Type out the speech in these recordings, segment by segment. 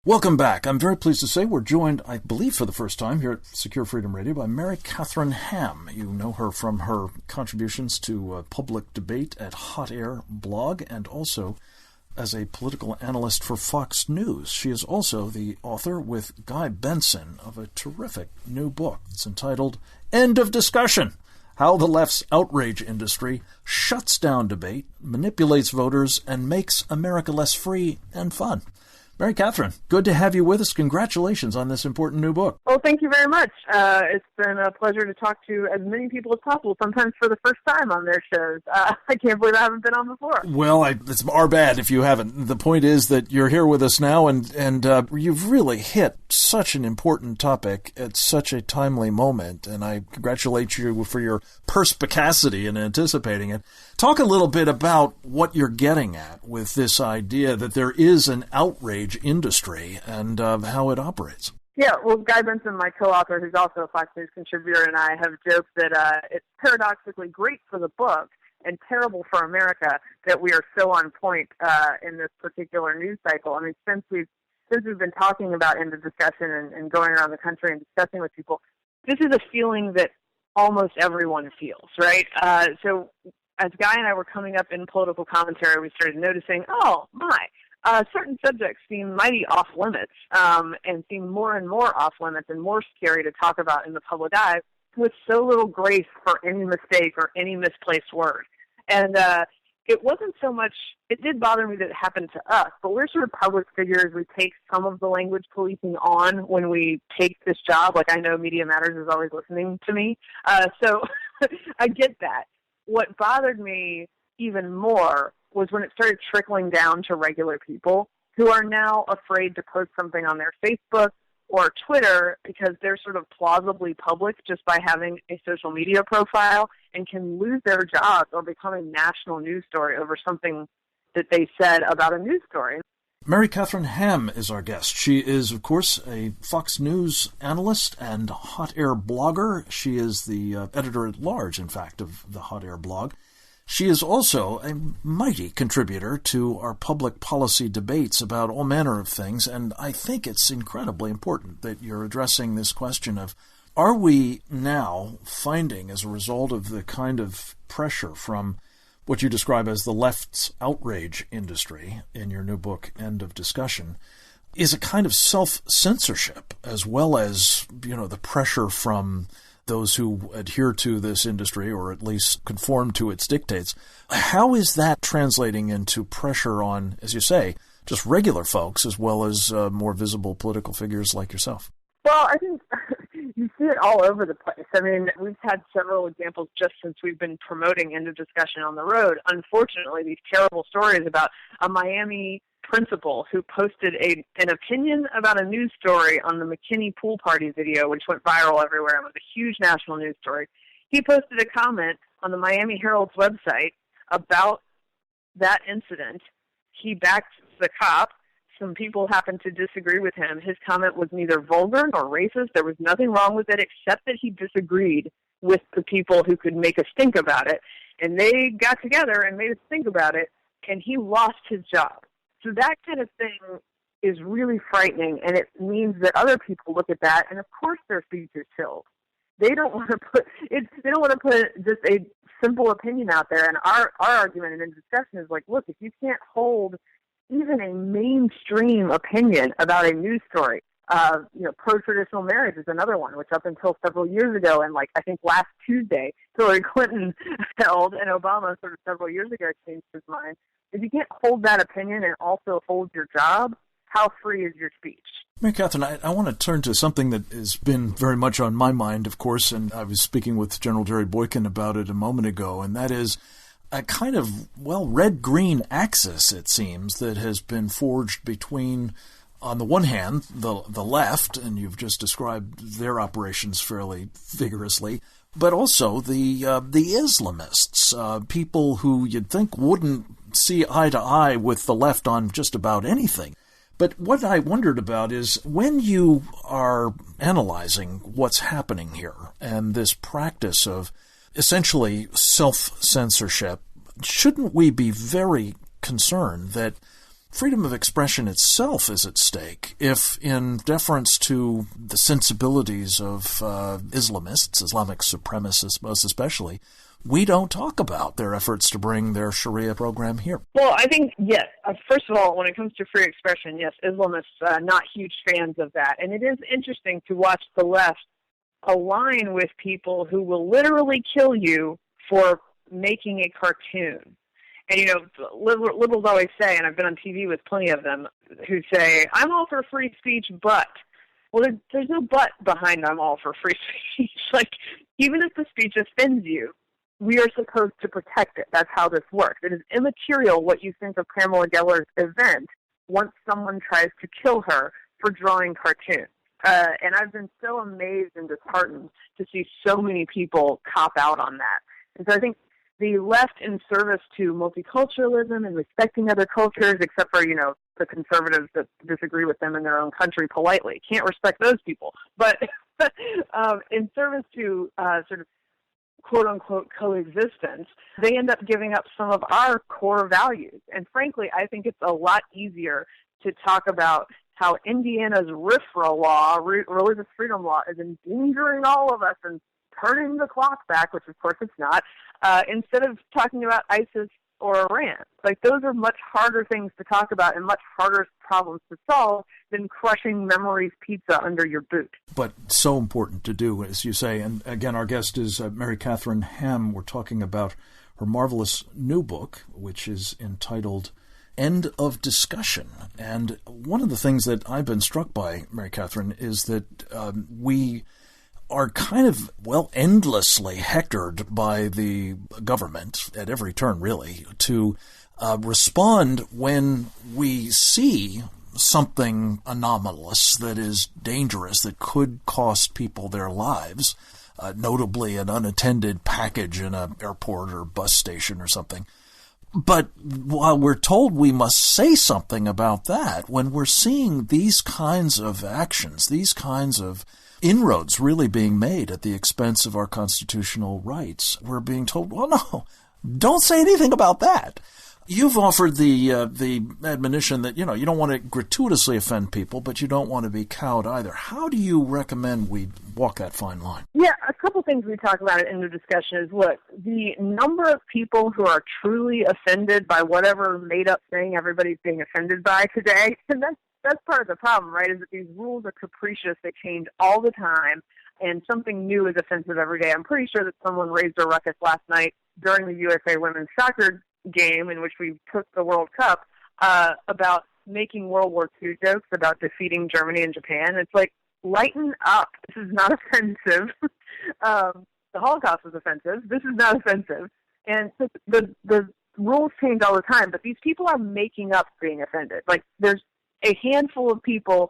Welcome back. I'm very pleased to say we're joined, I believe for the first time here at Secure Freedom Radio, by Mary Katharine Ham. You know her from her contributions to public debate at Hot Air blog and also as a political analyst for Fox News. She is also the author with Guy Benson of a terrific new book. It's entitled End of Discussion: How the Left's Outrage Industry Shuts Down Debate, Manipulates Voters, and Makes America Less Free and Fun. Mary Katharine, good to have you with us. Congratulations on this important new book. Well, thank you very much. It's been a pleasure to talk to as many people as possible, sometimes for the first time on their shows. I can't believe I haven't been on before. Well, it's our bad if you haven't. The point is that you're here with us now, and you've really hit such an important topic at such a timely moment, and I congratulate you for your perspicacity in anticipating it. Talk a little bit about what you're getting at with this idea that there is an outrage industry and how it operates. Yeah, well, Guy Benson, my co-author, who's also a Fox News contributor, and I have joked that it's paradoxically great for the book and terrible for America that we are so on point in this particular news cycle. I mean, since we've been talking about end of discussion and going around the country and discussing with people, this is a feeling that almost everyone feels, right? So as Guy and I were coming up in political commentary, we started noticing, certain subjects seem mighty off limits and seem more and more off limits and more scary to talk about in the public eye with so little grace for any mistake or any misplaced word. And it wasn't so much, it did bother me that it happened to us, but we're sort of public figures. We take some of the language policing on when we take this job. Like, I know Media Matters is always listening to me. So I get that. What bothered me even more was when it started trickling down to regular people who are now afraid to post something on their Facebook or Twitter because they're sort of plausibly public just by having a social media profile and can lose their jobs or become a national news story over something that they said about a news story. Mary Katharine Ham is our guest. She is, of course, a Fox News analyst and Hot Air blogger. She is the editor-at-large, in fact, of the Hot Air blog. She is also a mighty contributor to our public policy debates about all manner of things, and I think it's incredibly important that you're addressing this question of, are we now finding, as a result of the kind of pressure from what you describe as the left's outrage industry in your new book, End of Discussion, is a kind of self-censorship as well as, the pressure from those who adhere to this industry or at least conform to its dictates. How is that translating into pressure on, as you say, just regular folks as well as more visible political figures like yourself? Well, I think you see it all over the place. I mean, we've had several examples just since we've been promoting End of Discussion on the road. Unfortunately, these terrible stories about a Miami principal who posted an opinion about a news story on the McKinney pool party video, which went viral everywhere and was a huge national news story. He posted a comment on the Miami Herald's website about that incident. He backed the cop. Some people happened to disagree with him. His comment was neither vulgar nor racist. There was nothing wrong with it except that he disagreed with the people who could make us think about it. And they got together and made us think about it, and he lost his job. So that kind of thing is really frightening, and it means that other people look at that, and of course their speech is chilled. They don't want to put just a simple opinion out there. And our argument in discussion is like, look, if you can't hold even a mainstream opinion about a news story, pro-traditional marriage is another one, which up until several years ago, and I think last Tuesday, Hillary Clinton held, and Obama sort of several years ago changed his mind. If you can't hold that opinion and also hold your job, how free is your speech? Mary Katharine, I want to turn to something that has been very much on my mind, of course, and I was speaking with General Jerry Boykin about it a moment ago, and that is a kind of, red-green axis, it seems, that has been forged between, on the one hand, the left, and you've just described their operations fairly vigorously, but also the Islamists, people who you'd think wouldn't see eye to eye with the left on just about anything. But what I wondered about is when you are analyzing what's happening here and this practice of essentially self-censorship, shouldn't we be very concerned that freedom of expression itself is at stake if, in deference to the sensibilities of Islamists, Islamic supremacists most especially, we don't talk about their efforts to bring their Sharia program here? Well, I think, yes. First of all, when it comes to free expression, yes, Islamists not huge fans of that. And it is interesting to watch the left align with people who will literally kill you for making a cartoon. And, liberals always say, and I've been on TV with plenty of them, who say, I'm all for free speech, but. Well, there's no but behind I'm all for free speech. Like, even if the speech offends you, we are supposed to protect it. That's how this works. It is immaterial what you think of Pamela Geller's event once someone tries to kill her for drawing cartoons. And I've been so amazed and disheartened to see so many people cop out on that. And so I think the left, in service to multiculturalism and respecting other cultures, except for, the conservatives that disagree with them in their own country politely, can't respect those people. But in service to sort of quote-unquote coexistence, they end up giving up some of our core values. And frankly, I think it's a lot easier to talk about how Indiana's RFRA law, religious freedom law, is endangering all of us and turning the clock back, which of course it's not, instead of talking about ISIS or Iran. Like, those are much harder things to talk about and much harder problems to solve than crushing Memory's pizza under your boot. But so important to do, as you say. And again, our guest is Mary Katharine Ham. We're talking about her marvelous new book, which is entitled End of Discussion. And one of the things that I've been struck by, Mary Katharine, is that we are kind of, endlessly hectored by the government at every turn, really, to respond when we see something anomalous that is dangerous, that could cost people their lives, notably an unattended package in an airport or bus station or something. But while we're told we must say something about that, when we're seeing these kinds of actions, these kinds of inroads really being made at the expense of our constitutional rights, we're being told, well, no, don't say anything about that. You've offered the admonition that, you don't want to gratuitously offend people, but you don't want to be cowed either. How do you recommend we walk that fine line? Yeah, a couple things we talk about in the discussion is, look, the number of people who are truly offended by whatever made-up thing everybody's being offended by today, and that's part of the problem, right, is that these rules are capricious. They change all the time, and something new is offensive every day. I'm pretty sure that someone raised a ruckus last night during the USA women's soccer game in which we took the World Cup about making World War II jokes about defeating Germany and Japan. It's like, lighten up. This is not offensive. The Holocaust was offensive. This is not offensive. And so the rules change all the time, but these people are making up being offended. Like, there's a handful of people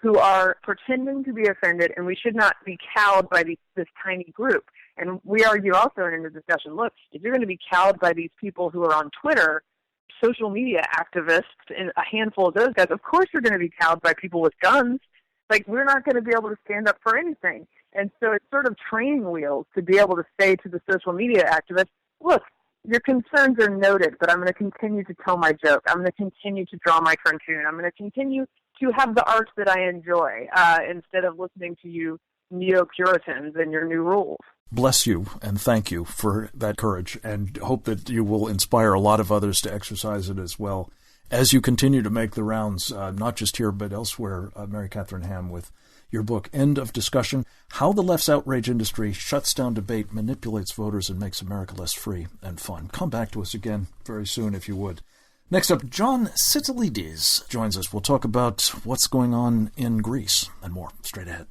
who are pretending to be offended, and we should not be cowed by this tiny group. And we argue also in the discussion, look, if you're going to be cowed by these people who are on Twitter, social media activists, and a handful of those guys, of course you're going to be cowed by people with guns. Like, we're not going to be able to stand up for anything. And so it's sort of training wheels to be able to say to the social media activists, look, your concerns are noted, but I'm going to continue to tell my joke. I'm going to continue to draw my cartoon. I'm going to continue to have the art that I enjoy instead of listening to you neo-Puritans and your new rules. Bless you and thank you for that courage, and hope that you will inspire a lot of others to exercise it as well as you continue to make the rounds, not just here but elsewhere, Mary Katharine Ham, with your book, End of Discussion, How the Left's Outrage Industry Shuts Down Debate, Manipulates Voters, and Makes America Less Free and Fun. Come back to us again very soon, if you would. Next up, John Sitilides joins us. We'll talk about what's going on in Greece and more straight ahead.